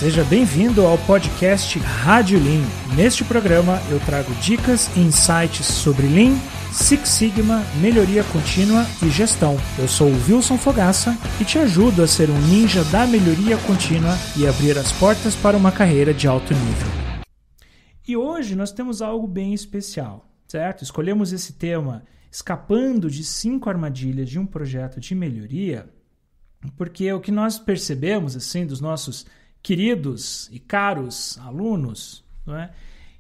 Seja bem-vindo ao podcast Rádio Lean. Neste programa eu trago dicas e insights sobre Lean, Six Sigma, melhoria contínua e gestão. Eu sou o Wilson Fogaça e te ajudo a ser um ninja da melhoria contínua e abrir as portas para uma carreira de alto nível. E hoje nós temos algo bem especial, certo? Escolhemos esse tema escapando de 5 armadilhas de um projeto de melhoria, porque o que nós percebemos assim dos nossos queridos e caros alunos, não é?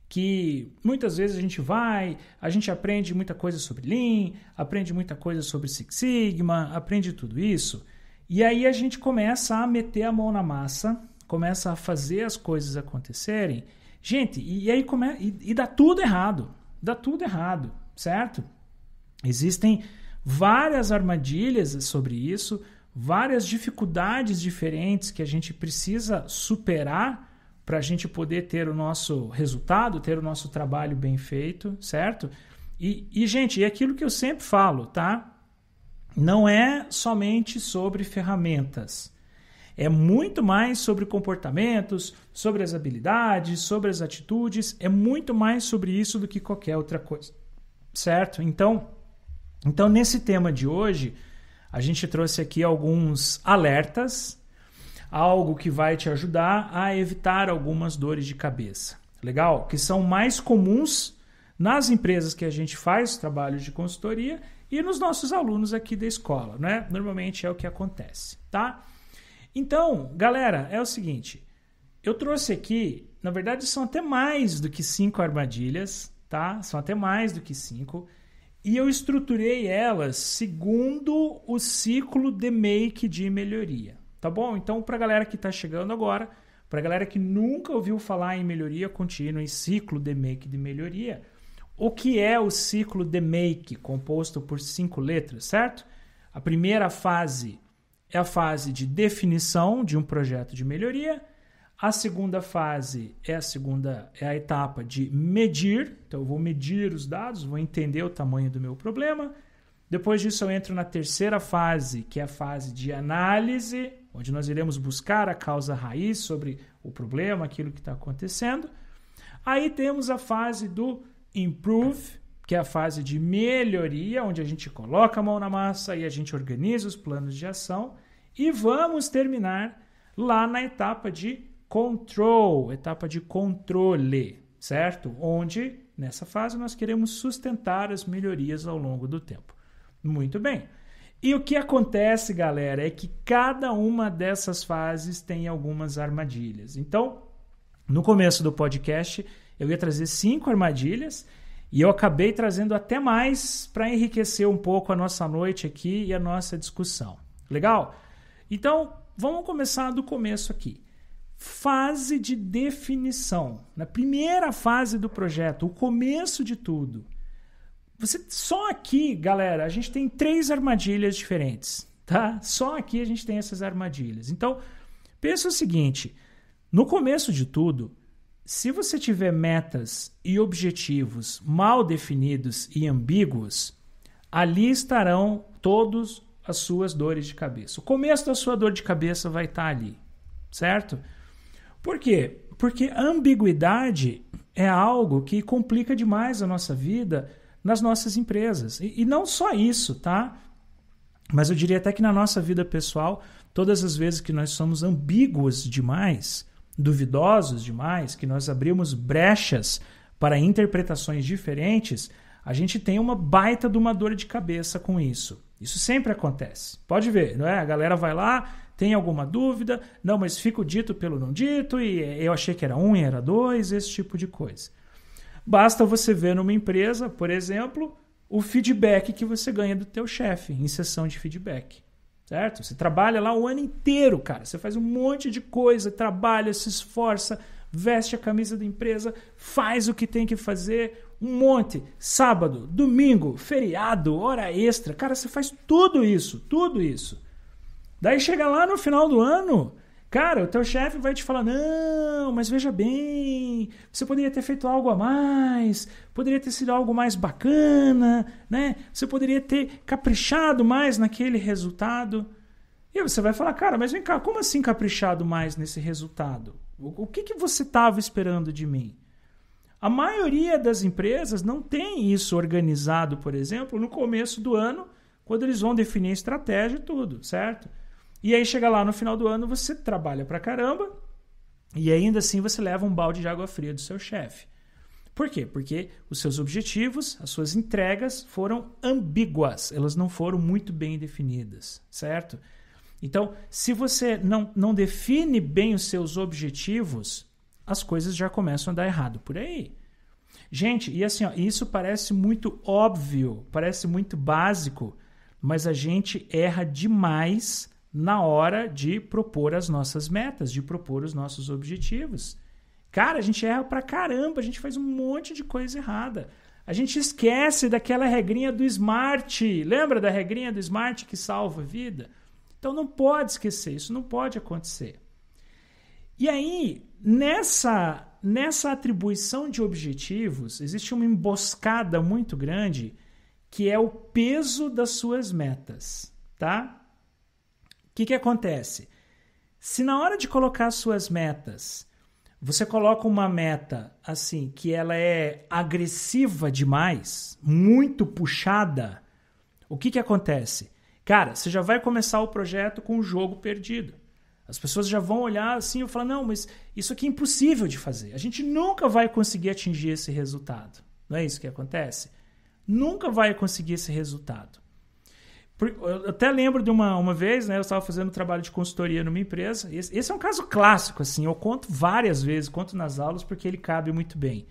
Que muitas vezes a gente aprende muita coisa sobre Lean, aprende muita coisa sobre Six Sigma, aprende tudo isso, e aí a gente começa a meter a mão na massa, começa a fazer as coisas acontecerem, gente, e aí dá tudo errado, certo? Existem várias armadilhas sobre isso, várias dificuldades diferentes que a gente precisa superar para a gente poder ter o nosso resultado, ter o nosso trabalho bem feito, certo? E gente, é aquilo que eu sempre falo, tá? Não é somente sobre ferramentas. É muito mais sobre comportamentos, sobre as habilidades, sobre as atitudes. É muito mais sobre isso do que qualquer outra coisa, certo? Então nesse tema de hoje, a gente trouxe aqui alguns alertas, algo que vai te ajudar a evitar algumas dores de cabeça. Legal? Que são mais comuns nas empresas que a gente faz trabalho de consultoria e nos nossos alunos aqui da escola, né? Normalmente é o que acontece, tá? Então, galera, é o seguinte, eu trouxe aqui, na verdade são até mais do que 5 armadilhas, tá? São até mais do que 5. E eu estruturei elas segundo o ciclo de make de melhoria, tá bom? Então, para a galera que está chegando agora, para a galera que nunca ouviu falar em melhoria contínua, em ciclo de make de melhoria, o que é o ciclo de make composto por 5 letras, certo? A primeira fase é a fase de definição de um projeto de melhoria. A segunda fase é a etapa de medir. Então, eu vou medir os dados, vou entender o tamanho do meu problema. Depois disso, eu entro na terceira fase, que é a fase de análise, onde nós iremos buscar a causa raiz sobre o problema, aquilo que está acontecendo. Aí temos a fase do improve, que é a fase de melhoria, onde a gente coloca a mão na massa e a gente organiza os planos de ação. E vamos terminar lá na etapa de control, etapa de controle, certo? Onde, nessa fase, nós queremos sustentar as melhorias ao longo do tempo. Muito bem. E o que acontece, galera, é que cada uma dessas fases tem algumas armadilhas. Então, no começo do podcast, eu ia trazer 5 armadilhas e eu acabei trazendo até mais para enriquecer um pouco a nossa noite aqui e a nossa discussão. Legal? Então, vamos começar do começo aqui. Fase de definição. Na primeira fase do projeto, o começo de tudo. Só aqui, galera, a gente tem 3 armadilhas diferentes, tá? Só aqui a gente tem essas armadilhas. Então, pensa o seguinte, no começo de tudo, se você tiver metas e objetivos mal definidos e ambíguos, ali estarão todas as suas dores de cabeça. O começo da sua dor de cabeça vai estar ali, certo? Por quê? Porque a ambiguidade é algo que complica demais a nossa vida nas nossas empresas. E não só isso, tá? Mas eu diria até que na nossa vida pessoal, todas as vezes que nós somos ambíguos demais, duvidosos demais, que nós abrimos brechas para interpretações diferentes, a gente tem uma baita de uma dor de cabeça com isso. Isso sempre acontece. Pode ver, não é? A galera vai lá, tem alguma dúvida, não, mas fica o dito pelo não dito, e eu achei que era 1 e era 2, esse tipo de coisa. Basta você ver numa empresa, por exemplo, o feedback que você ganha do teu chefe em sessão de feedback, certo? Você trabalha lá o ano inteiro, cara, você faz um monte de coisa, trabalha, se esforça, veste a camisa da empresa, faz o que tem que fazer, um monte, sábado, domingo, feriado, hora extra, cara, você faz tudo isso. Daí chega lá no final do ano, cara, o teu chefe vai te falar, não, mas veja bem, você poderia ter feito algo a mais, poderia ter sido algo mais bacana, né? Você poderia ter caprichado mais naquele resultado. E aí você vai falar, cara, mas vem cá, como assim caprichado mais nesse resultado? O que você estava esperando de mim? A maioria das empresas não tem isso organizado, por exemplo, no começo do ano, quando eles vão definir a estratégia e tudo, certo? E aí chega lá no final do ano, você trabalha pra caramba e ainda assim você leva um balde de água fria do seu chefe. Por quê? Porque os seus objetivos, as suas entregas foram ambíguas, elas não foram muito bem definidas, certo? Então, se você não define bem os seus objetivos, as coisas já começam a dar errado por aí. Gente, e assim, ó, isso parece muito óbvio, parece muito básico, mas a gente erra demais na hora de propor as nossas metas, de propor os nossos objetivos. Cara, a gente erra pra caramba, a gente faz um monte de coisa errada. A gente esquece daquela regrinha do SMART. Lembra da regrinha do SMART que salva a vida? Então não pode esquecer, isso não pode acontecer. E aí, nessa atribuição de objetivos, existe uma emboscada muito grande que é o peso das suas metas, tá? O que acontece? Se na hora de colocar as suas metas, você coloca uma meta assim, que ela é agressiva demais, muito puxada, o que acontece? Cara, você já vai começar o projeto com o jogo perdido. As pessoas já vão olhar assim e falar, não, mas isso aqui é impossível de fazer. A gente nunca vai conseguir atingir esse resultado. Não é isso que acontece? Nunca vai conseguir esse resultado. Eu até lembro de uma vez, né, eu estava fazendo um trabalho de consultoria numa empresa. Esse é um caso clássico, assim, eu conto várias vezes, conto nas aulas porque ele cabe muito bem.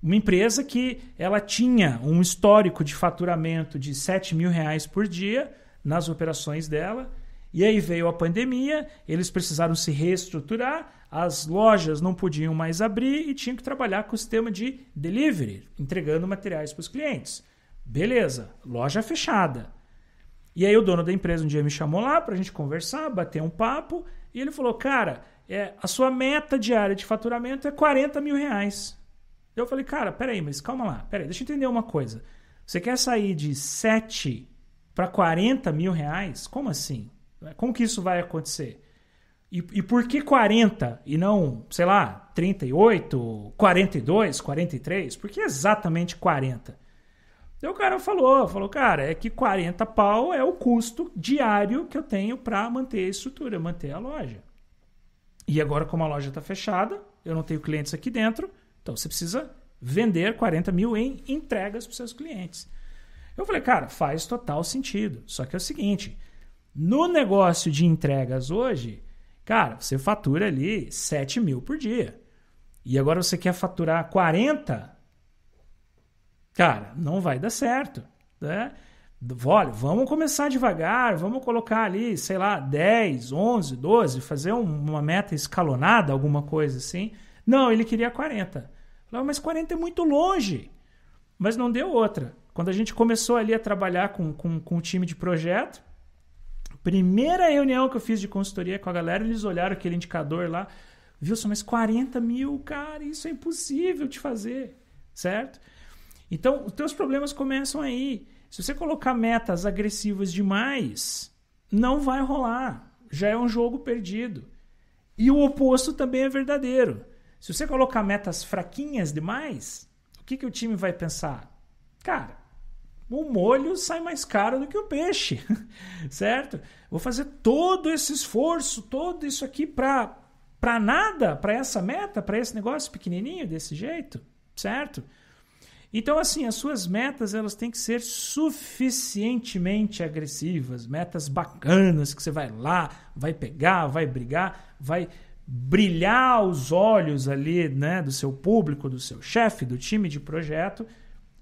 Uma empresa que ela tinha um histórico de faturamento de R$7.000 por dia nas operações dela, e aí veio a pandemia, eles precisaram se reestruturar, as lojas não podiam mais abrir e tinham que trabalhar com o sistema de delivery, entregando materiais para os clientes. Beleza, loja fechada. E aí o dono da empresa um dia me chamou lá para a gente conversar, bater um papo, e ele falou, cara, a sua meta diária de faturamento é R$40.000. Eu falei, cara, peraí, mas calma lá, deixa eu entender uma coisa. Você quer sair de 7 para R$40.000? Como assim? Como que isso vai acontecer? E por que 40 e não, sei lá, 38, 42, 43? Por que exatamente 40? Daí o cara falou, cara, é que 40 pau é o custo diário que eu tenho para manter a estrutura, manter a loja. E agora, como a loja está fechada, eu não tenho clientes aqui dentro, então você precisa vender 40 mil em entregas para os seus clientes. Eu falei, cara, faz total sentido. Só que é o seguinte, no negócio de entregas hoje, cara, você fatura ali 7 mil por dia. E agora você quer faturar 40? Cara, não vai dar certo, né? Olha, vamos começar devagar, vamos colocar ali, sei lá, 10, 11, 12, fazer uma meta escalonada, alguma coisa assim. Não, ele queria 40. Falei, mas 40 é muito longe. Mas não deu outra. Quando a gente começou ali a trabalhar com o time de projeto, primeira reunião que eu fiz de consultoria com a galera, eles olharam aquele indicador lá, Wilson, mas 40 mil, cara, isso é impossível de fazer, certo? Então, os teus problemas começam aí. Se você colocar metas agressivas demais, não vai rolar. Já é um jogo perdido. E o oposto também é verdadeiro. Se você colocar metas fraquinhas demais, o que o time vai pensar? Cara, o molho sai mais caro do que o peixe, certo? Vou fazer todo esse esforço, todo isso aqui para nada, para essa meta, para esse negócio pequenininho desse jeito, certo? Então, assim, as suas metas elas têm que ser suficientemente agressivas, metas bacanas que você vai lá, vai pegar, vai brigar, vai brilhar os olhos ali, né, do seu público, do seu chefe, do time de projeto,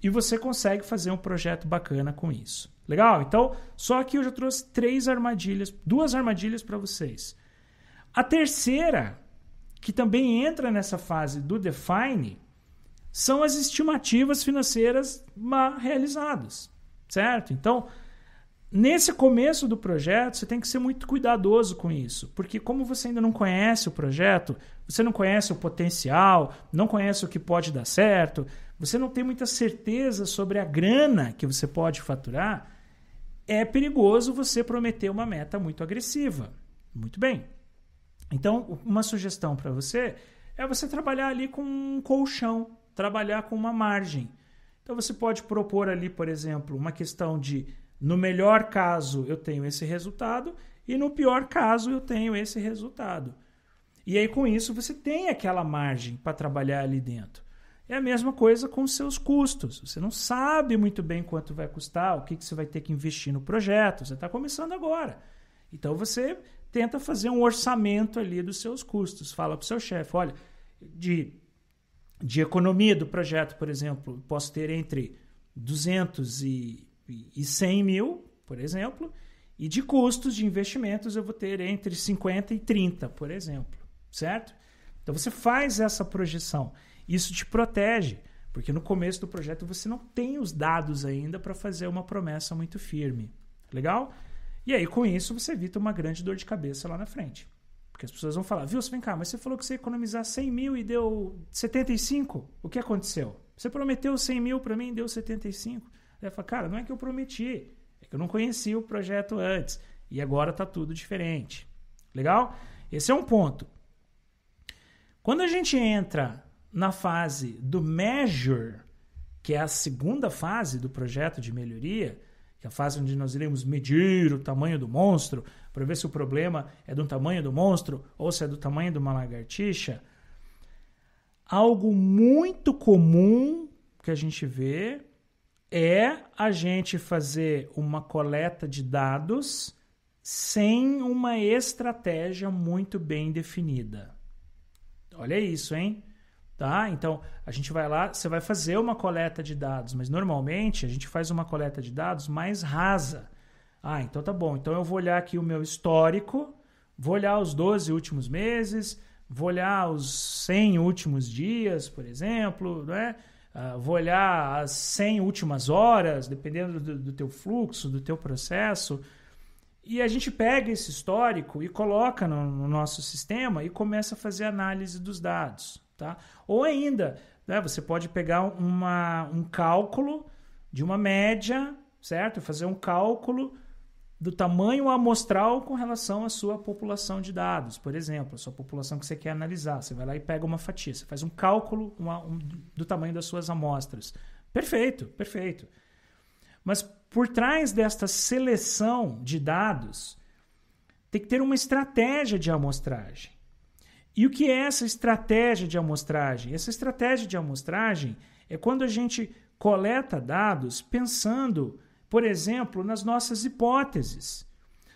e você consegue fazer um projeto bacana com isso. Legal? Então, só aqui eu já trouxe 2 armadilhas para vocês. A terceira, que também entra nessa fase do define, são as estimativas financeiras mal realizadas, certo? Então, nesse começo do projeto, você tem que ser muito cuidadoso com isso, porque como você ainda não conhece o projeto, você não conhece o potencial, não conhece o que pode dar certo, você não tem muita certeza sobre a grana que você pode faturar, é perigoso você prometer uma meta muito agressiva. Muito bem. Então, uma sugestão para você é você trabalhar ali com um colchão, trabalhar com uma margem. Então, você pode propor ali, por exemplo, uma questão de, no melhor caso, eu tenho esse resultado e no pior caso, eu tenho esse resultado. E aí, com isso, você tem aquela margem para trabalhar ali dentro. É a mesma coisa com os seus custos. Você não sabe muito bem quanto vai custar, o que você vai ter que investir no projeto. Você está começando agora. Então, você tenta fazer um orçamento ali dos seus custos. Fala para o seu chefe, olha, de economia do projeto, por exemplo, posso ter entre 200 e 100 mil, por exemplo, e de custos de investimentos eu vou ter entre 50 e 30, por exemplo, certo? Então, você faz essa projeção. Isso te protege, porque no começo do projeto você não tem os dados ainda para fazer uma promessa muito firme. Legal? E aí, com isso, você evita uma grande dor de cabeça lá na frente. Porque as pessoas vão falar, viu, vem cá, mas você falou que você ia economizar 100 mil e deu 75. O que aconteceu? Você prometeu 100 mil para mim e deu 75. Aí eu falo, cara, não é que eu prometi, é que eu não conhecia o projeto antes. E agora está tudo diferente. Legal? Esse é um ponto. Quando a gente entra na fase do measure, que é a segunda fase do projeto de melhoria, que é a fase onde nós iremos medir o tamanho do monstro para ver se o problema é do tamanho do monstro ou se é do tamanho de uma lagartixa, algo muito comum que a gente vê é a gente fazer uma coleta de dados sem uma estratégia muito bem definida. Olha isso, hein? Tá? Então, a gente vai lá, você vai fazer uma coleta de dados, mas normalmente a gente faz uma coleta de dados mais rasa. Ah, então tá bom. Então eu vou olhar aqui o meu histórico, vou olhar os 12 últimos meses, vou olhar os 100 últimos dias, por exemplo, né? Vou olhar as 100 últimas horas, dependendo do teu fluxo, do teu processo. E a gente pega esse histórico e coloca no nosso sistema e começa a fazer análise dos dados. Tá? Ou ainda, né, você pode pegar um cálculo de uma média, certo? Fazer um cálculo do tamanho amostral com relação à sua população de dados, por exemplo, a sua população que você quer analisar. Você vai lá e pega uma fatia, você faz um cálculo do tamanho das suas amostras. Perfeito, perfeito. Mas por trás desta seleção de dados, tem que ter uma estratégia de amostragem. E o que é essa estratégia de amostragem? Essa estratégia de amostragem é quando a gente coleta dados pensando, por exemplo, nas nossas hipóteses,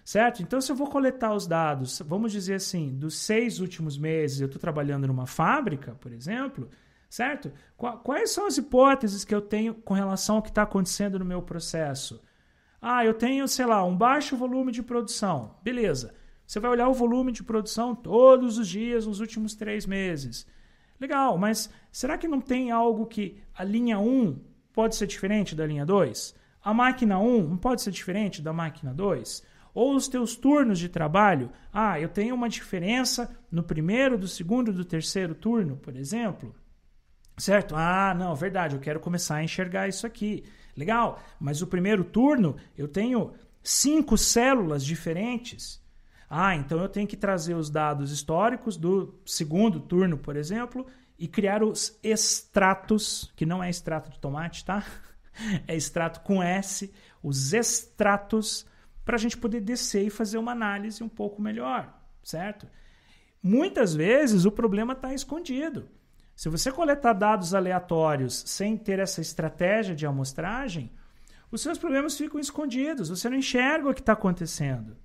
certo? Então, se eu vou coletar os dados, vamos dizer assim, dos 6 últimos meses, eu estou trabalhando numa fábrica, por exemplo, certo? Quais são as hipóteses que eu tenho com relação ao que está acontecendo no meu processo? Ah, eu tenho, sei lá, um baixo volume de produção. Beleza. Você vai olhar o volume de produção todos os dias nos últimos 3 meses. Legal, mas será que não tem algo que a linha 1 pode ser diferente da linha 2? A máquina 1 não pode ser diferente da máquina 2? Ou os teus turnos de trabalho? Ah, eu tenho uma diferença no primeiro, do segundo e do terceiro turno, por exemplo. Certo? Ah, não, verdade, eu quero começar a enxergar isso aqui. Legal, mas o primeiro turno eu tenho 5 células diferentes. Ah, então eu tenho que trazer os dados históricos do segundo turno, por exemplo, e criar os extratos, que não é extrato de tomate, tá? É extrato com S, os extratos, para a gente poder descer e fazer uma análise um pouco melhor, certo? Muitas vezes o problema está escondido. Se você coletar dados aleatórios sem ter essa estratégia de amostragem, os seus problemas ficam escondidos, você não enxerga o que está acontecendo.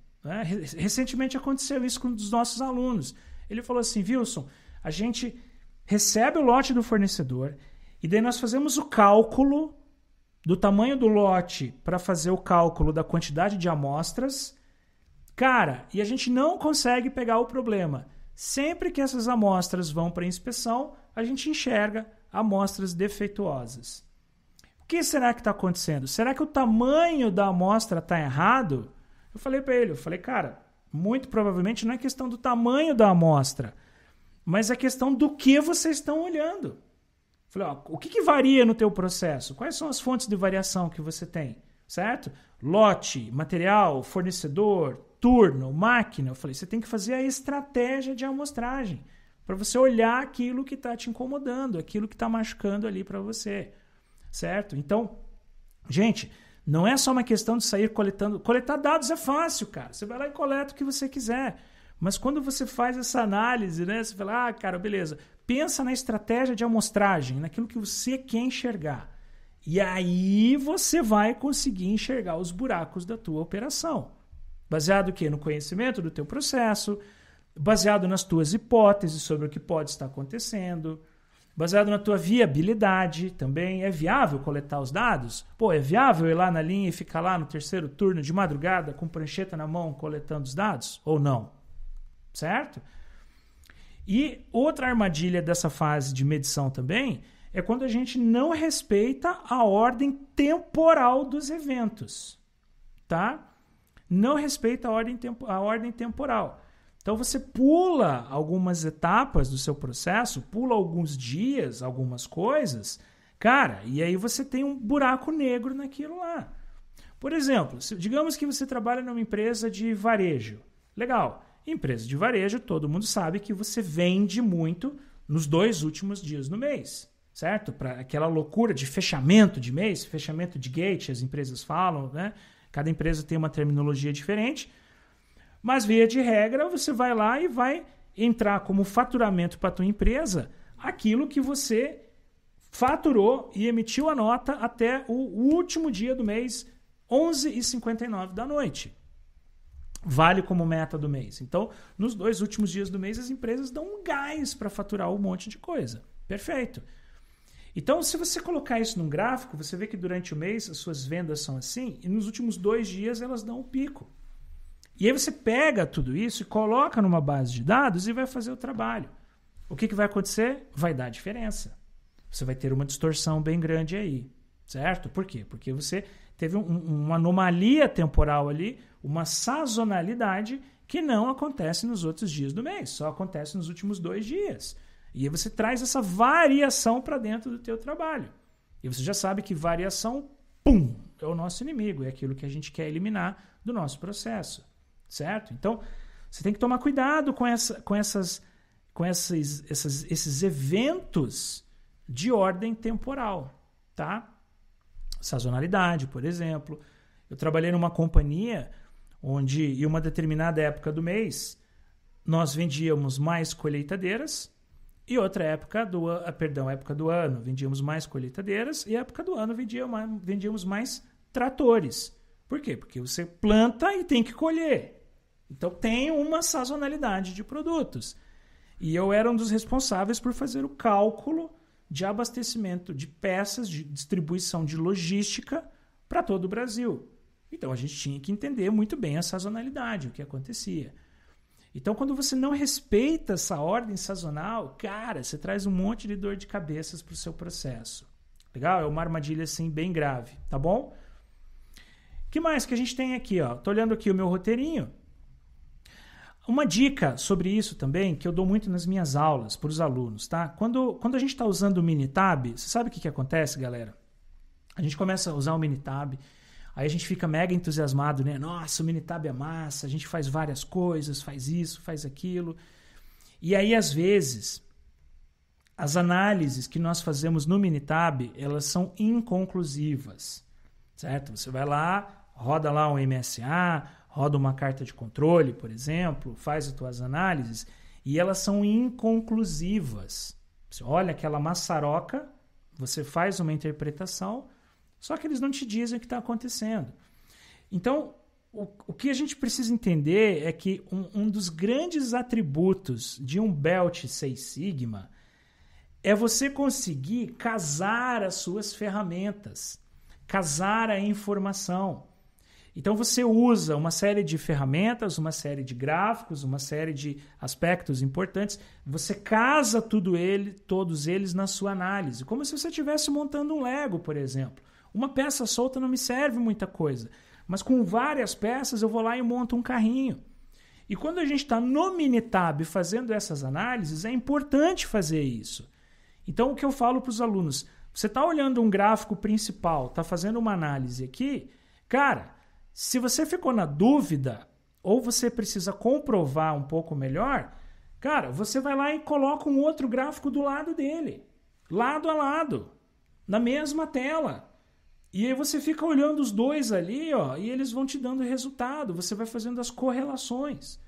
Recentemente aconteceu isso com um dos nossos alunos. Ele falou assim, Wilson, a gente recebe o lote do fornecedor e daí nós fazemos o cálculo do tamanho do lote para fazer o cálculo da quantidade de amostras. Cara, e a gente não consegue pegar o problema. Sempre que essas amostras vão para inspeção, a gente enxerga amostras defeituosas. O que será que está acontecendo? Será que o tamanho da amostra está errado? Eu falei para ele, cara, muito provavelmente não é questão do tamanho da amostra, mas é questão do que vocês estão olhando. Eu falei, o que varia no teu processo? Quais são as fontes de variação que você tem? certo? Lote, material, fornecedor, turno, máquina. Eu falei, você tem que fazer a estratégia de amostragem para você olhar aquilo que está te incomodando, aquilo que está machucando ali para você, certo? Então, gente, não é só uma questão de sair coletando. Coletar dados é fácil, cara. Você vai lá e coleta o que você quiser. Mas quando você faz essa análise, né, você fala, cara, beleza, pensa na estratégia de amostragem, naquilo que você quer enxergar. E aí você vai conseguir enxergar os buracos da tua operação. Baseado o quê? No conhecimento do teu processo, baseado nas tuas hipóteses sobre o que pode estar acontecendo, baseado na tua viabilidade também. É viável coletar os dados? Pô, é viável ir lá na linha e ficar lá no terceiro turno de madrugada com prancheta na mão coletando os dados? Ou não? Certo? E outra armadilha dessa fase de medição também é quando a gente não respeita a ordem temporal dos eventos. Tá? Não respeita a ordem temporal. Então você pula algumas etapas do seu processo, pula alguns dias, algumas coisas, cara, e aí você tem um buraco negro naquilo lá. Por exemplo, digamos que você trabalha numa empresa de varejo. Legal. Empresa de varejo, todo mundo sabe que você vende muito nos 2 últimos dias do mês, certo? Para aquela loucura de fechamento de mês, fechamento de gate, as empresas falam, né? Cada empresa tem uma terminologia diferente. Mas, via de regra, você vai lá e vai entrar como faturamento para a tua empresa aquilo que você faturou e emitiu a nota até o último dia do mês, 11h59 da noite. Vale como meta do mês. Então, nos 2 últimos dias do mês, as empresas dão um gás para faturar um monte de coisa. Perfeito. Então, se você colocar isso num gráfico, você vê que durante o mês as suas vendas são assim e nos últimos 2 dias elas dão um pico. E aí você pega tudo isso e coloca numa base de dados e vai fazer o trabalho. O que vai acontecer? Vai dar diferença. Você vai ter uma distorção bem grande aí, certo? Por quê? Porque você teve uma anomalia temporal ali, uma sazonalidade que não acontece nos outros dias do mês, só acontece nos últimos 2 dias. E aí você traz essa variação para dentro do teu trabalho. E você já sabe que variação, pum, é o nosso inimigo, é aquilo que a gente quer eliminar do nosso processo. Certo? Então, você tem que tomar cuidado com esses eventos de ordem temporal. Tá? Sazonalidade, por exemplo. Eu trabalhei numa companhia onde, em uma determinada época do mês, nós vendíamos mais colheitadeiras e outra época do ano vendíamos mais colheitadeiras e época do ano vendíamos mais tratores. Por quê? Porque você planta e tem que colher. Então tem uma sazonalidade de produtos. E eu era um dos responsáveis por fazer o cálculo de abastecimento de peças, de distribuição de logística para todo o Brasil. Então a gente tinha que entender muito bem a sazonalidade, o que acontecia. Então quando você não respeita essa ordem sazonal, cara, você traz um monte de dor de cabeças para o seu processo. Legal? É uma armadilha assim bem grave, tá bom? O que mais que a gente tem aqui? Estou olhando aqui o meu roteirinho. Uma dica sobre isso também, que eu dou muito nas minhas aulas para os alunos, tá? Quando a gente está usando o Minitab, você sabe o que acontece, galera? A gente começa a usar o Minitab, aí a gente fica mega entusiasmado, né? Nossa, o Minitab é massa, a gente faz várias coisas, faz isso, faz aquilo. E aí, às vezes, as análises que nós fazemos no Minitab, elas são inconclusivas, certo? Você vai lá, roda lá um MSA, roda uma carta de controle, por exemplo, faz as tuas análises e elas são inconclusivas. Você olha aquela maçaroca, você faz uma interpretação, só que eles não te dizem o que está acontecendo. Então, o que a gente precisa entender é que um dos grandes atributos de um Belt 6 Sigma é você conseguir casar as suas ferramentas, casar a informação. Então você usa uma série de ferramentas, uma série de gráficos, uma série de aspectos importantes, você casa todos eles na sua análise, como se você estivesse montando um Lego, por exemplo. Uma peça solta não me serve muita coisa, mas com várias peças eu vou lá e monto um carrinho. E quando a gente está no Minitab fazendo essas análises, é importante fazer isso. Então o que eu falo para os alunos, você está olhando um gráfico principal, está fazendo uma análise aqui, Cara, se você ficou na dúvida ou você precisa comprovar um pouco melhor, cara, você vai lá e coloca um outro gráfico do lado dele, lado a lado, na mesma tela. E aí você fica olhando os dois ali, ó, e eles vão te dando resultado, você vai fazendo as correlações.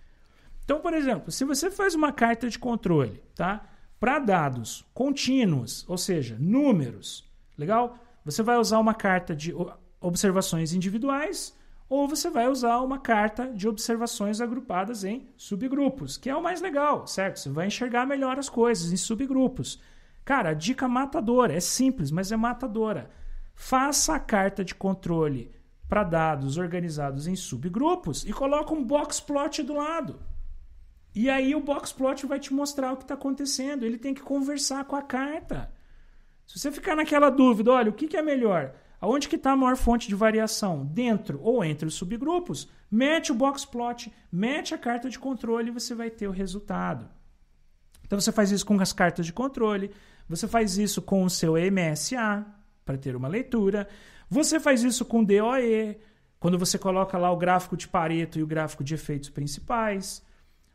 Então, por exemplo, se você faz uma carta de controle, tá? Para dados contínuos, ou seja, números, legal? Você vai usar uma carta de observações individuais ou você vai usar uma carta de observações agrupadas em subgrupos, que é o mais legal, certo? Você vai enxergar melhor as coisas em subgrupos. Cara, a dica matadora, é simples, mas é matadora. Faça a carta de controle para dados organizados em subgrupos e coloca um box plot do lado. E aí o box plot vai te mostrar o que está acontecendo. Ele tem que conversar com a carta. Se você ficar naquela dúvida, olha, o que é melhor? Aonde que está a maior fonte de variação? Dentro ou entre os subgrupos? Mete o box plot, mete a carta de controle e você vai ter o resultado. Então você faz isso com as cartas de controle, você faz isso com o seu MSA, para ter uma leitura, você faz isso com DOE, quando você coloca lá o gráfico de Pareto e o gráfico de efeitos principais.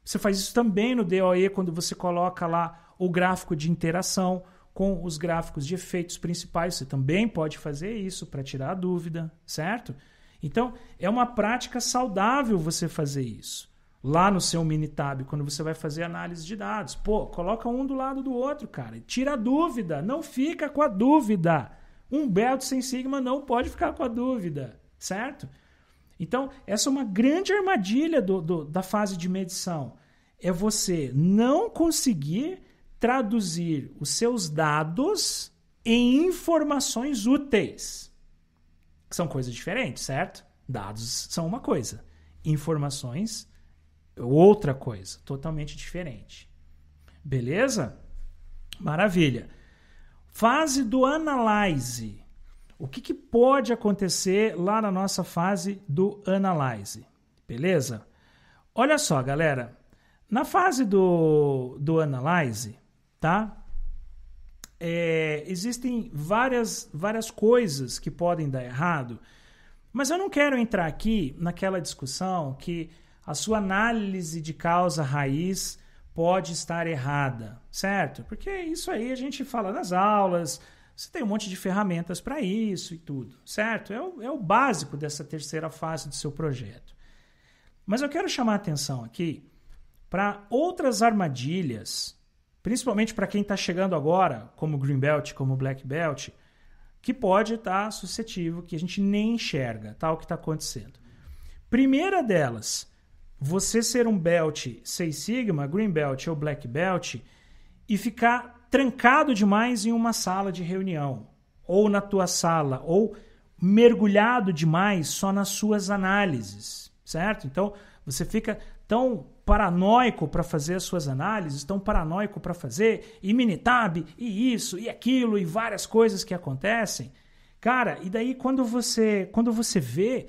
Você faz isso também no DOE, quando você coloca lá o gráfico de interação com os gráficos de efeitos principais. Você também pode fazer isso para tirar a dúvida, certo? Então, é uma prática saudável você fazer isso. Lá no seu Minitab, quando você vai fazer análise de dados. Pô, coloca um do lado do outro, cara. Tira a dúvida, não fica com a dúvida. Um belt sem sigma não pode ficar com a dúvida, certo? Então, essa é uma grande armadilha da fase de medição. É você não conseguir traduzir os seus dados em informações úteis. Que são coisas diferentes, certo? Dados são uma coisa. Informações, outra coisa. Totalmente diferente. Beleza? Maravilha. Fase do Analyze. O que pode acontecer lá na nossa fase do Analyze? Beleza? Olha só, galera. Na fase do Analyze, tá? Existem várias coisas que podem dar errado, mas eu não quero entrar aqui naquela discussão que a sua análise de causa raiz pode estar errada, certo? Porque isso aí a gente fala nas aulas, você tem um monte de ferramentas para isso e tudo, certo? É o básico dessa terceira fase do seu projeto. Mas eu quero chamar a atenção aqui para outras armadilhas, principalmente para quem está chegando agora, como Green Belt, como Black Belt, que pode estar suscetível, que a gente nem enxerga, tá, o que está acontecendo. Primeira delas, você ser um Belt 6 Sigma, Green Belt ou Black Belt e ficar trancado demais em uma sala de reunião, ou na tua sala, ou mergulhado demais só nas suas análises, certo? Então, você fica tão paranoico para fazer as suas análises, tão paranoico para fazer e Minitab, e isso, e aquilo, e várias coisas que acontecem. Cara, e daí quando você vê,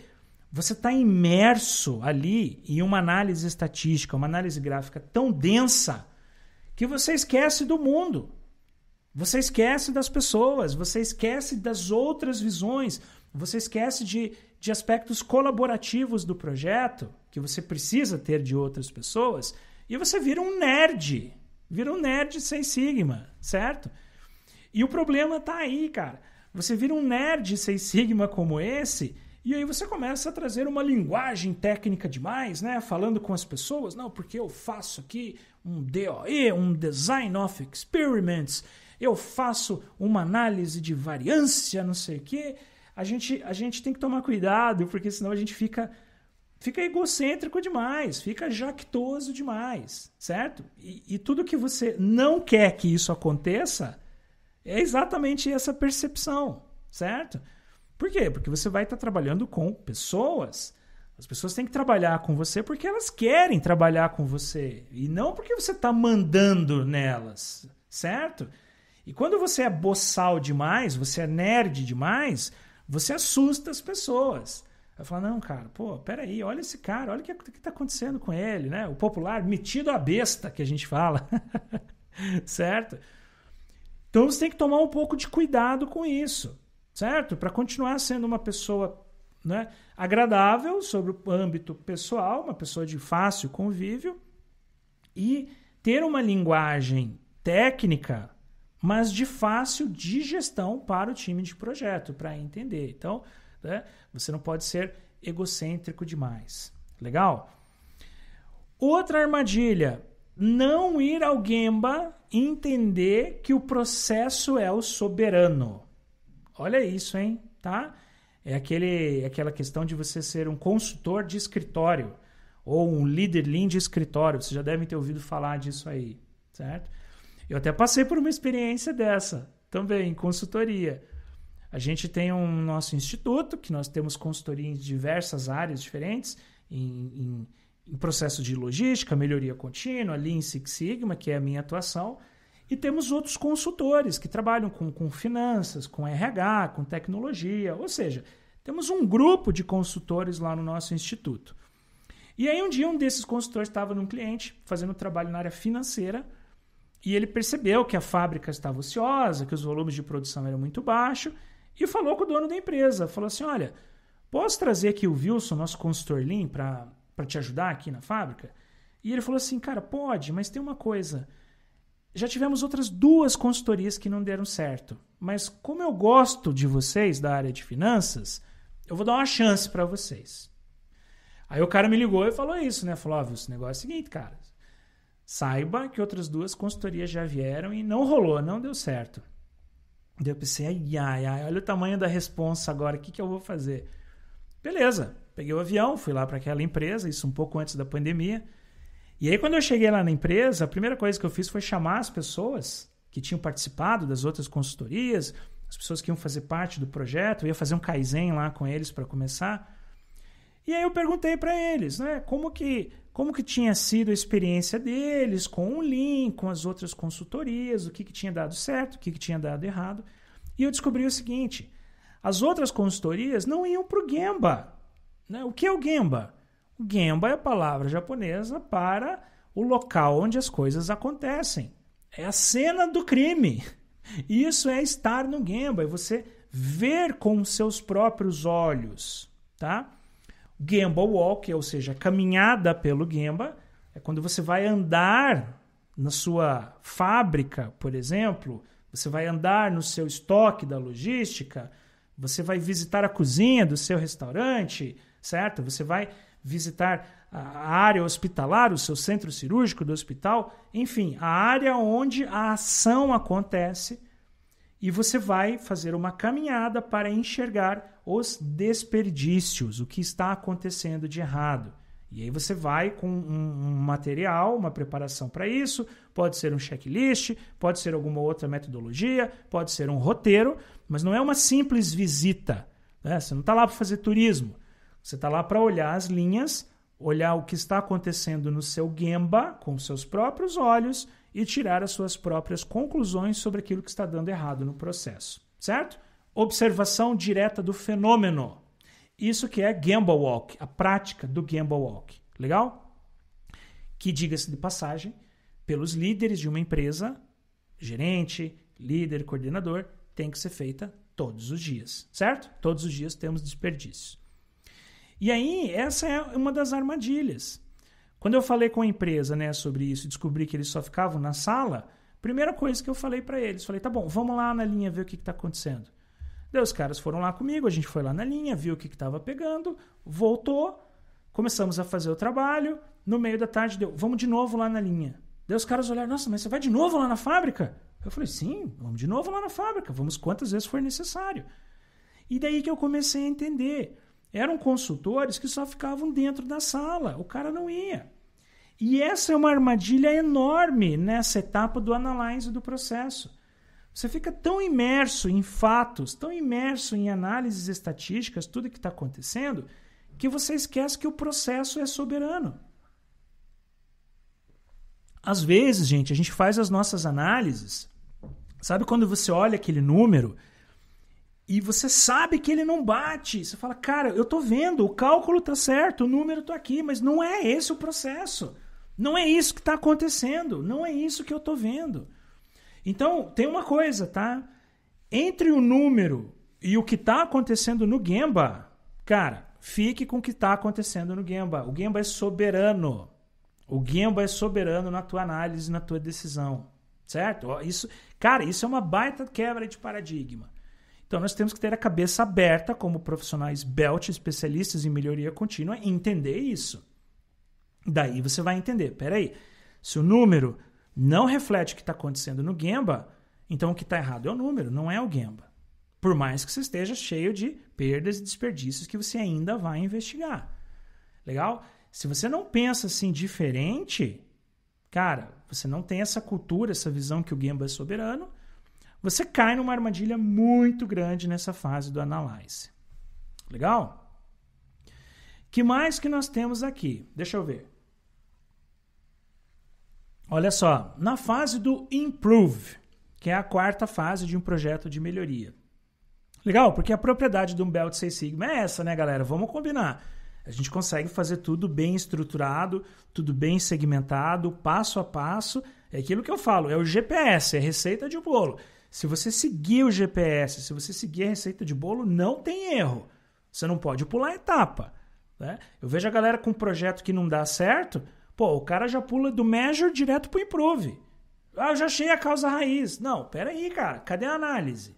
você está imerso ali em uma análise estatística, uma análise gráfica tão densa que você esquece do mundo. Você esquece das pessoas, você esquece das outras visões, você esquece de aspectos colaborativos do projeto, que você precisa ter de outras pessoas, e você vira um nerd 6 Sigma, certo? E o problema está aí, cara. Você vira um nerd 6 Sigma como esse, e aí você começa a trazer uma linguagem técnica demais, né? Falando com as pessoas, não, porque eu faço aqui um DOE, um Design of Experiments, eu faço uma análise de variância, não sei o quê. A gente tem que tomar cuidado, porque senão a gente fica egocêntrico demais, fica jactoso demais, certo? E tudo que você não quer que isso aconteça é exatamente essa percepção, certo? Por quê? Porque você vai estar trabalhando com pessoas. As pessoas têm que trabalhar com você porque elas querem trabalhar com você, e não porque você está mandando nelas, certo? E quando você é boçal demais, você é nerd demais, você assusta as pessoas. Vai falar, não, cara, pô, peraí, olha esse cara, olha o que está acontecendo com ele, né? O popular metido a besta que a gente fala, certo? Então você tem que tomar um pouco de cuidado com isso, certo? Para continuar sendo uma pessoa né, agradável sobre o âmbito pessoal, uma pessoa de fácil convívio, e ter uma linguagem técnica, mas de fácil digestão para o time de projeto, para entender. Então, né, você não pode ser egocêntrico demais. Legal? Outra armadilha, não ir ao Gemba e entender que o processo é o soberano. Olha isso, hein? Tá? É aquela questão de você ser um consultor de escritório ou um líder Lean de escritório. Vocês já devem ter ouvido falar disso aí, certo? Eu até passei por uma experiência dessa também, em consultoria. A gente tem um nosso instituto, que nós temos consultoria em diversas áreas diferentes, em processo de logística, melhoria contínua, Lean Six Sigma, que é a minha atuação, e temos outros consultores que trabalham com finanças, com RH, com tecnologia, ou seja, temos um grupo de consultores lá no nosso instituto. E aí um dia um desses consultores estava num cliente fazendo trabalho na área financeira e ele percebeu que a fábrica estava ociosa, que os volumes de produção eram muito baixos e falou com o dono da empresa, falou assim, olha, posso trazer aqui o Wilson, nosso consultor Lean, para te ajudar aqui na fábrica? E ele falou assim, cara, pode, mas tem uma coisa, já tivemos outras 2 consultorias que não deram certo, mas como eu gosto de vocês da área de finanças, eu vou dar uma chance para vocês. Aí o cara me ligou e falou isso, né? Falou, esse negócio é o seguinte, cara, saiba que outras 2 consultorias já vieram e não rolou, não deu certo. Daí eu pensei, ai, olha o tamanho da responsa agora, o que eu vou fazer? Beleza, peguei o avião, fui lá para aquela empresa, isso um pouco antes da pandemia. E aí quando eu cheguei lá na empresa, a primeira coisa que eu fiz foi chamar as pessoas que tinham participado das outras consultorias, as pessoas que iam fazer parte do projeto, eu ia fazer um Kaizen lá com eles para começar. E aí eu perguntei para eles, né, como que tinha sido a experiência deles com o Lean, com as outras consultorias, o que tinha dado certo, o que tinha dado errado. E eu descobri o seguinte, as outras consultorias não iam para o Gemba. Né? O que é o Gemba? O Gemba é a palavra japonesa para o local onde as coisas acontecem. É a cena do crime. Isso é estar no Gemba, é você ver com os seus próprios olhos, tá? Gemba Walk, ou seja, a caminhada pelo Gemba, é quando você vai andar na sua fábrica, por exemplo, você vai andar no seu estoque da logística, você vai visitar a cozinha do seu restaurante, certo? Você vai visitar a área hospitalar, o seu centro cirúrgico do hospital, enfim, a área onde a ação acontece, e você vai fazer uma caminhada para enxergar os desperdícios, o que está acontecendo de errado. E aí você vai com um material, uma preparação para isso, pode ser um checklist, pode ser alguma outra metodologia, pode ser um roteiro, mas não é uma simples visita, né? Você não está lá para fazer turismo, você está lá para olhar as linhas, olhar o que está acontecendo no seu Gemba com seus próprios olhos e tirar as suas próprias conclusões sobre aquilo que está dando errado no processo, certo? Observação direta do fenômeno. Isso que é Gemba Walk, a prática do Gemba Walk. Legal? Que, diga-se de passagem, pelos líderes de uma empresa, gerente, líder, coordenador, tem que ser feita todos os dias, certo? Todos os dias temos desperdício. E aí, essa é uma das armadilhas. Quando eu falei com a empresa, né, sobre isso e descobri que eles só ficavam na sala, primeira coisa que eu falei para eles, falei, tá bom, vamos lá na linha ver o que está acontecendo. Daí os caras foram lá comigo, a gente foi lá na linha, viu o que estava pegando, voltou, começamos a fazer o trabalho, no meio da tarde deu, vamos de novo lá na linha. Daí os caras olharam, nossa, mas você vai de novo lá na fábrica? Eu falei, sim, vamos de novo lá na fábrica, vamos quantas vezes for necessário. E daí que eu comecei a entender. Eram consultores que só ficavam dentro da sala, o cara não ia. E essa é uma armadilha enorme nessa etapa do analyze do processo. Você fica tão imerso em fatos, tão imerso em análises estatísticas, tudo que está acontecendo, que você esquece que o processo é soberano. Às vezes, gente, a gente faz as nossas análises, sabe quando você olha aquele número e você sabe que ele não bate, você fala, cara, eu tô vendo, o cálculo tá certo, o número tá aqui, mas não é esse o processo. Não é isso que está acontecendo, não é isso que eu tô vendo. Então, tem uma coisa, tá? Entre o número e o que está acontecendo no Gemba, Cara, fique com o que está acontecendo no Gemba. O Gemba é soberano. O Gemba é soberano na tua análise, na tua decisão. Certo? Isso é uma baita quebra de paradigma. Então nós temos que ter a cabeça aberta como profissionais BELT, especialistas em melhoria contínua, e entender isso. Daí você vai entender, peraí, se o número não reflete o que está acontecendo no Gemba, então o que está errado é o número, não é o Gemba. Por mais que você esteja cheio de perdas e desperdícios que você ainda vai investigar. Legal? Se você não pensa assim diferente, cara, você não tem essa cultura, essa visão que o Gemba é soberano, você cai numa armadilha muito grande nessa fase do Analyze. Legal? Que mais que nós temos aqui? Deixa eu ver. Olha só, na fase do Improve, que é a quarta fase de um projeto de melhoria. Legal? Porque a propriedade de um Belt Six Sigma é essa, né, galera? Vamos combinar. A gente consegue fazer tudo bem estruturado, tudo bem segmentado, passo a passo. É aquilo que eu falo, é o GPS, é a receita de bolo. Se você seguir o GPS, se você seguir a receita de bolo, não tem erro. Você não pode pular etapa. Né? Eu vejo a galera com um projeto que não dá certo, pô, o cara já pula do Measure direto pro Improve. Ah, eu já achei a causa raiz. Não, peraí, cara, cadê a análise?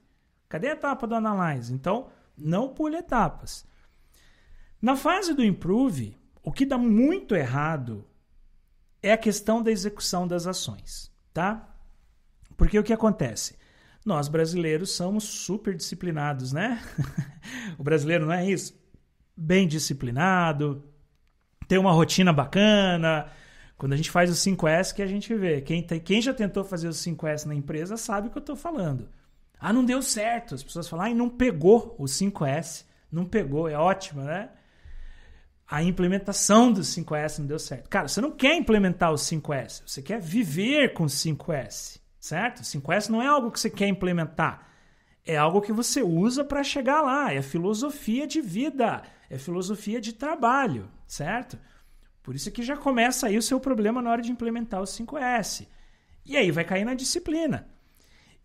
Cadê a etapa do Analyze? Então, não pule etapas. Na fase do Improve, o que dá muito errado é a questão da execução das ações, tá? Porque o que acontece? Nós brasileiros somos super disciplinados, né? O brasileiro não é isso? Bem disciplinado, tem uma rotina bacana. Quando a gente faz o 5S, que a gente vê. Quem já tentou fazer o 5S na empresa sabe o que eu estou falando. Ah, não deu certo. As pessoas falam, não pegou o 5S. Não pegou, é ótimo, né? A implementação do 5S não deu certo. Cara, você não quer implementar o 5S. Você quer viver com o 5S, certo? O 5S não é algo que você quer implementar. É algo que você usa para chegar lá. É filosofia de vida. É filosofia de trabalho, certo? Por isso que já começa aí o seu problema na hora de implementar o 5S. E aí vai cair na disciplina.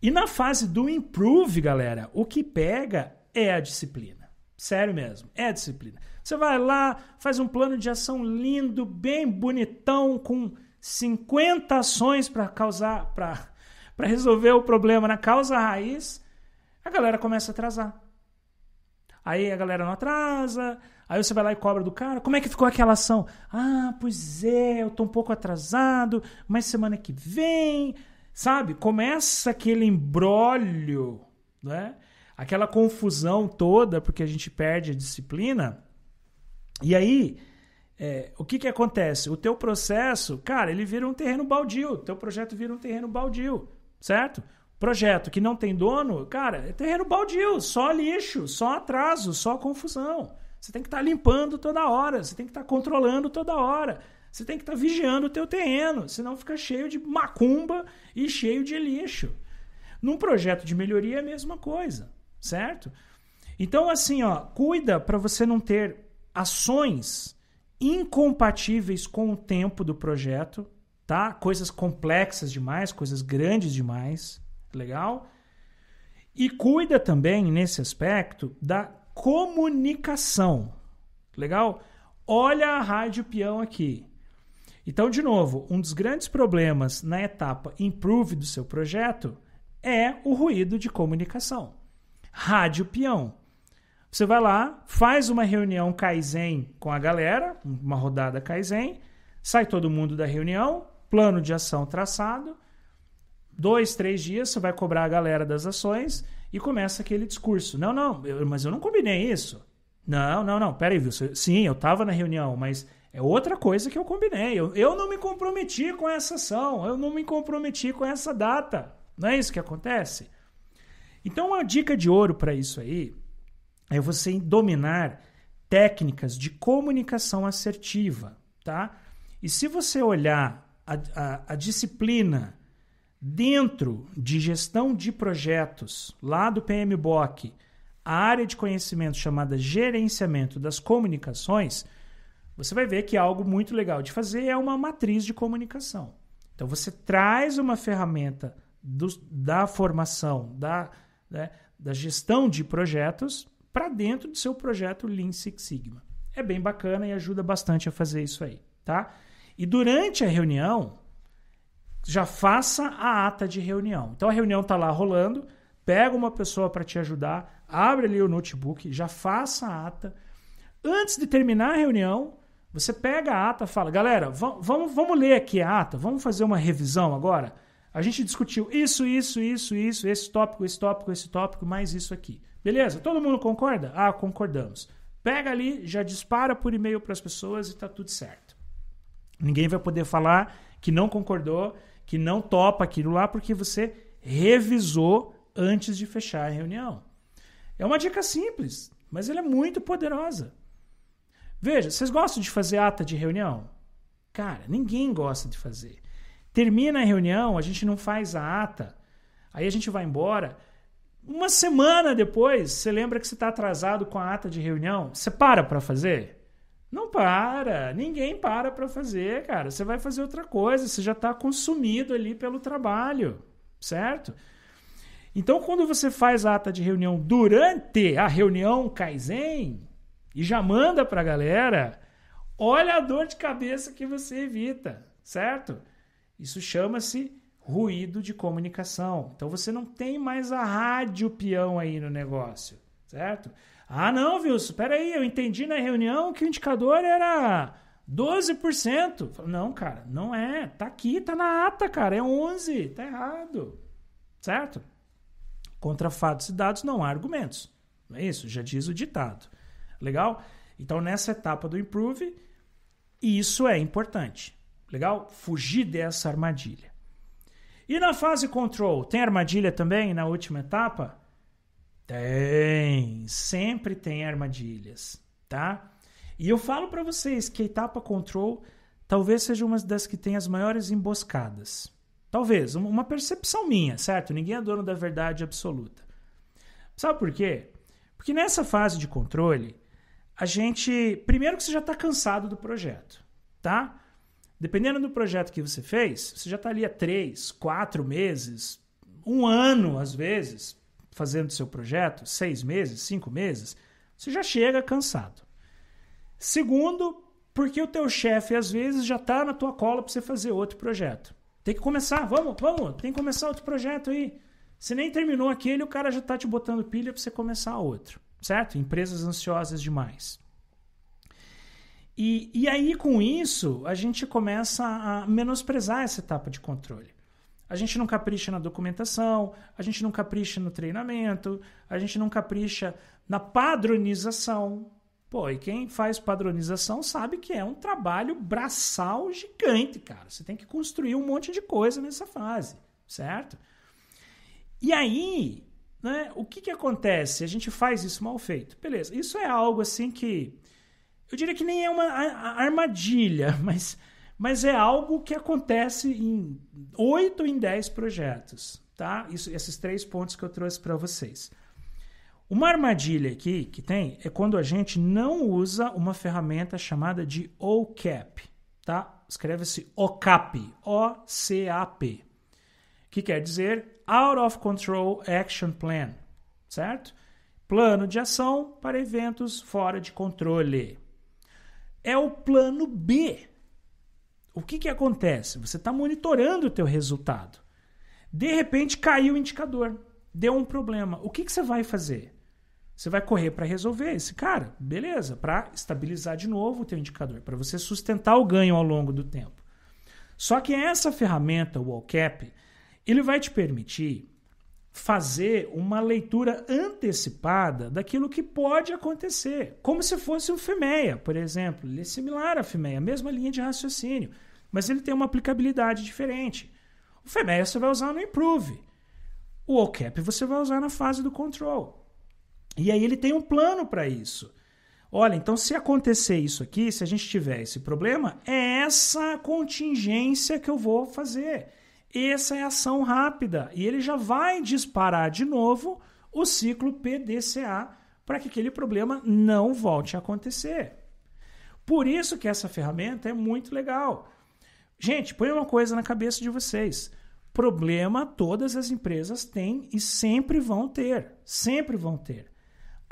E na fase do Improve, galera, o que pega é a disciplina. Sério mesmo, é a disciplina. Você vai lá, faz um plano de ação lindo, bem bonitão, com 50 ações para resolver o problema na causa raiz, a galera começa a atrasar. Aí a galera não atrasa, aí você vai lá e cobra do cara, como é que ficou aquela ação? Ah, pois é, eu tô um pouco atrasado, mas semana que vem, sabe? Começa aquele imbróglio, né? Aquela confusão toda, porque a gente perde a disciplina. E aí, o que acontece? O teu processo, cara, ele vira um terreno baldio, o teu projeto vira um terreno baldio, certo? Projeto que não tem dono, cara, é terreno baldio, só lixo, só atraso, só confusão. Você tem que estar limpando toda hora, você tem que estar controlando toda hora, você tem que estar vigiando o teu terreno, senão fica cheio de macumba e cheio de lixo. Num projeto de melhoria é a mesma coisa, certo? Então, assim, cuida para você não ter ações incompatíveis com o tempo do projeto, tá? Coisas complexas demais, coisas grandes demais, legal? E cuida também, nesse aspecto, da comunicação, legal? Olha a rádio peão aqui. Então, de novo, um dos grandes problemas na etapa Improve do seu projeto é o ruído de comunicação. Rádio peão. Você vai lá, faz uma reunião Kaizen com a galera, uma rodada Kaizen, sai todo mundo da reunião, plano de ação traçado, 2, 3 dias você vai cobrar a galera das ações e começa aquele discurso. Mas eu não combinei isso. Não, peraí, viu? Sim, eu estava na reunião, mas é outra coisa que eu combinei. Eu não me comprometi com essa ação, eu não me comprometi com essa data. Não é isso que acontece? Então, uma dica de ouro para isso aí é você dominar técnicas de comunicação assertiva, tá? E se você olhar a disciplina dentro de gestão de projetos, lá do PMBOK, a área de conhecimento chamada gerenciamento das comunicações, você vai ver que algo muito legal de fazer é uma matriz de comunicação. Então, você traz uma ferramenta da formação, da gestão de projetos para dentro do seu projeto Lean Six Sigma. É bem bacana e ajuda bastante a fazer isso aí, tá? E durante a reunião, já faça a ata de reunião. Então a reunião está lá rolando, pega uma pessoa para te ajudar, abre ali o notebook, já faça a ata. Antes de terminar a reunião, você pega a ata e fala, galera, vamos ler aqui a ata, vamos fazer uma revisão agora? A gente discutiu isso, esse tópico, mais isso aqui. Beleza? Todo mundo concorda? Ah, concordamos. Pega ali, já dispara por e-mail para as pessoas e está tudo certo. Ninguém vai poder falar que não concordou, que não topa aquilo lá, porque você revisou antes de fechar a reunião. É uma dica simples, mas ela é muito poderosa. Veja, vocês gostam de fazer ata de reunião? Cara, ninguém gosta de fazer. Termina a reunião, a gente não faz a ata, aí a gente vai embora. Uma semana depois, você lembra que você está atrasado com a ata de reunião? Você para fazer? Não para, ninguém para fazer, cara. Você vai fazer outra coisa, você já está consumido ali pelo trabalho, certo? Então, quando você faz a ata de reunião durante a reunião Kaizen e já manda para a galera, olha a dor de cabeça que você evita, certo? Isso chama-se ruído de comunicação. Então, você não tem mais a rádio peão aí no negócio, certo? Ah, não, Wilson, espera aí, eu entendi na reunião que o indicador era 12%. Não, cara, não é. Tá aqui, tá na ata, cara, é 11%, tá errado, certo? Contra fatos e dados não há argumentos. Não é isso? Já diz o ditado. Legal? Então, nessa etapa do Improve, isso é importante. Legal? Fugir dessa armadilha. E na fase Control, tem armadilha também na última etapa? Tem. Sempre tem armadilhas, tá? E eu falo para vocês que a etapa Control talvez seja uma das que tem as maiores emboscadas. Talvez, uma percepção minha, certo? Ninguém é dono da verdade absoluta. Sabe por quê? Porque nessa fase de controle, a gente... Primeiro que você já está cansado do projeto, tá? Dependendo do projeto que você fez, você já está ali há 3, 4 meses, 1 ano, às vezes, fazendo seu projeto, 6 meses, 5 meses, você já chega cansado. Segundo, porque o teu chefe, às vezes, já está na tua cola para você fazer outro projeto. Tem que começar, vamos, tem que começar outro projeto aí. Se nem terminou aquele, o cara já está te botando pilha para você começar outro, certo? Empresas ansiosas demais. E aí, com isso, a gente começa a menosprezar essa etapa de controle. A gente não capricha na documentação, a gente não capricha no treinamento, a gente não capricha na padronização. Pô, e quem faz padronização sabe que é um trabalho braçal gigante, cara. Você tem que construir um monte de coisa nessa fase, certo? E aí, né, o que acontece? A gente faz isso mal feito. Beleza, isso é algo assim que... Eu diria que nem é uma armadilha, mas é algo que acontece em 8 em 10 projetos, tá? Esses 3 pontos que eu trouxe para vocês. Uma armadilha aqui que tem é quando a gente não usa uma ferramenta chamada de OCAP, tá? Escreve-se OCAP, O-C-A-P, que quer dizer Out of Control Action Plan, certo? Plano de ação para eventos fora de controle. É o plano B. O que acontece? Você está monitorando o teu resultado. De repente caiu o indicador, deu um problema. O que você vai fazer? Você vai correr para resolver esse cara, beleza, para estabilizar de novo o teu indicador, para você sustentar o ganho ao longo do tempo. Só que essa ferramenta, o OCAP, ele vai te permitir fazer uma leitura antecipada daquilo que pode acontecer, como se fosse um FMEA, por exemplo. Ele é similar a FMEA, a mesma linha de raciocínio, mas ele tem uma aplicabilidade diferente. O FMEA você vai usar no Improve. O OCAP você vai usar na fase do Control. E aí ele tem um plano para isso. Olha, então se acontecer isso aqui, se a gente tiver esse problema, é essa contingência que eu vou fazer. Essa é a ação rápida. E ele já vai disparar de novo o ciclo PDCA para que aquele problema não volte a acontecer. Por isso que essa ferramenta é muito legal. Gente, põe uma coisa na cabeça de vocês. Problema todas as empresas têm e sempre vão ter. Sempre vão ter.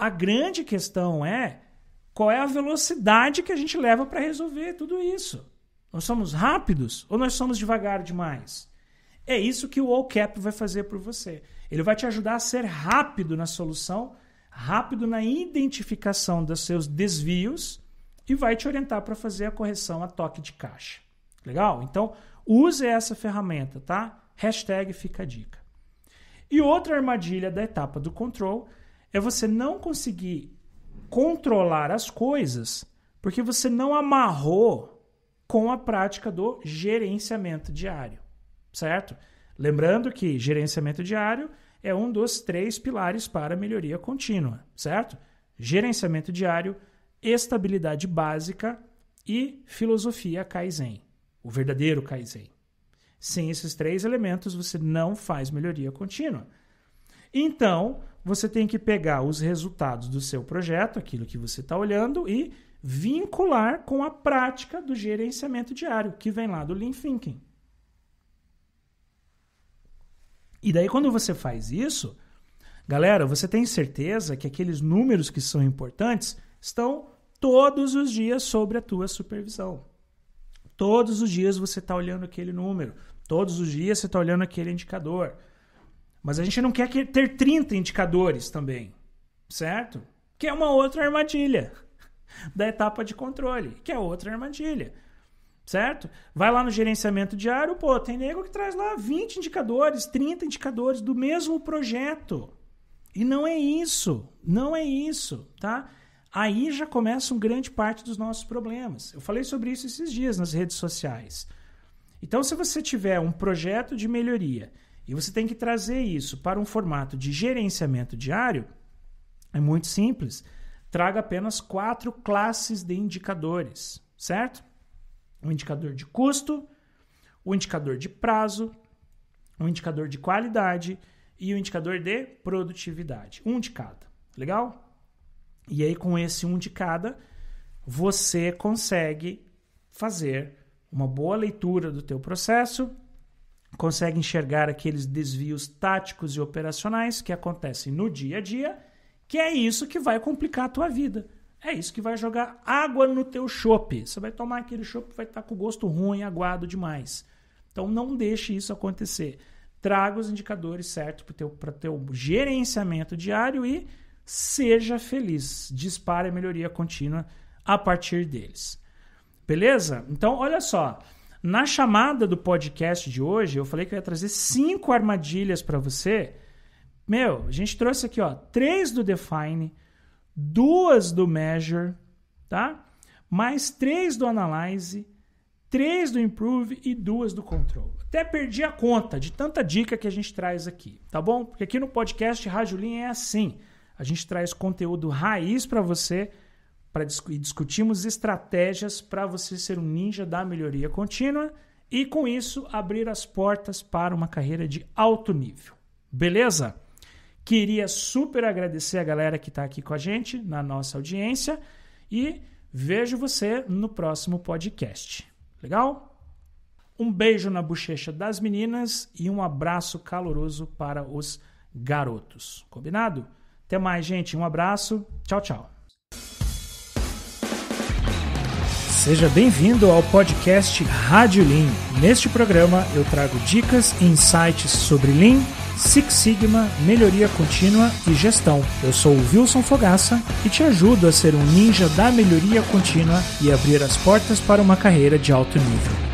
A grande questão é qual é a velocidade que a gente leva para resolver tudo isso. Nós somos rápidos ou nós somos devagar demais? É isso que o OCAP vai fazer por você. Ele vai te ajudar a ser rápido na solução, rápido na identificação dos seus desvios e vai te orientar para fazer a correção a toque de caixa. Legal? Então, use essa ferramenta, tá? Hashtag fica a dica. E outra armadilha da etapa do control é você não conseguir controlar as coisas porque você não amarrou com a prática do gerenciamento diário, certo? Lembrando que gerenciamento diário é um dos 3 pilares para a melhoria contínua, certo? Gerenciamento diário, estabilidade básica e filosofia Kaizen, o verdadeiro Kaizen. Sem esses 3 elementos, você não faz melhoria contínua. Então, você tem que pegar os resultados do seu projeto, aquilo que você está olhando, e vincular com a prática do gerenciamento diário, que vem lá do Lean Thinking. E daí, quando você faz isso, galera, você tem certeza que aqueles números que são importantes estão todos os dias sobre a tua supervisão. Todos os dias você está olhando aquele número. Todos os dias você está olhando aquele indicador. Mas a gente não quer ter 30 indicadores também, certo? Que é uma outra armadilha da etapa de controle, que é outra armadilha, certo? Vai lá no gerenciamento diário, pô, tem nego que traz lá 20 indicadores, 30 indicadores do mesmo projeto. E não é isso, tá? Aí já começa grande parte dos nossos problemas. Eu falei sobre isso esses dias nas redes sociais. Então, se você tiver um projeto de melhoria e você tem que trazer isso para um formato de gerenciamento diário, é muito simples. Traga apenas 4 classes de indicadores, certo? O indicador de custo, o indicador de prazo, o indicador de qualidade e o indicador de produtividade. Um de cada. Legal? E aí, com esse um de cada, você consegue fazer uma boa leitura do teu processo, consegue enxergar aqueles desvios táticos e operacionais que acontecem no dia a dia, que é isso que vai complicar a tua vida. É isso que vai jogar água no teu chopp. Você vai tomar aquele chopp, vai estar com gosto ruim, aguado demais. Então não deixe isso acontecer. Traga os indicadores certos para o teu gerenciamento diário e seja feliz. Dispare a melhoria contínua a partir deles. Beleza? Então, olha só. Na chamada do podcast de hoje, eu falei que eu ia trazer 5 armadilhas para você. A gente trouxe aqui, 3 do Define, 2 do Measure, tá? Mais 3 do Analyze, 3 do Improve e 2 do Control. Até perdi a conta de tanta dica que a gente traz aqui, tá bom? Porque aqui no podcast Rádio Lean é assim. A gente traz conteúdo raiz para você e discutimos estratégias para você ser um ninja da melhoria contínua e, com isso, abrir as portas para uma carreira de alto nível. Beleza? Queria super agradecer a galera que está aqui com a gente, na nossa audiência, e vejo você no próximo podcast. Legal? Um beijo na bochecha das meninas e um abraço caloroso para os garotos. Combinado? Até mais, gente. Um abraço. Tchau, tchau. Seja bem-vindo ao podcast Rádio Lean. Neste programa eu trago dicas e insights sobre Lean, Six Sigma, melhoria contínua e gestão. Eu sou o Wilson Fogaça e te ajudo a ser um ninja da melhoria contínua e abrir as portas para uma carreira de alto nível.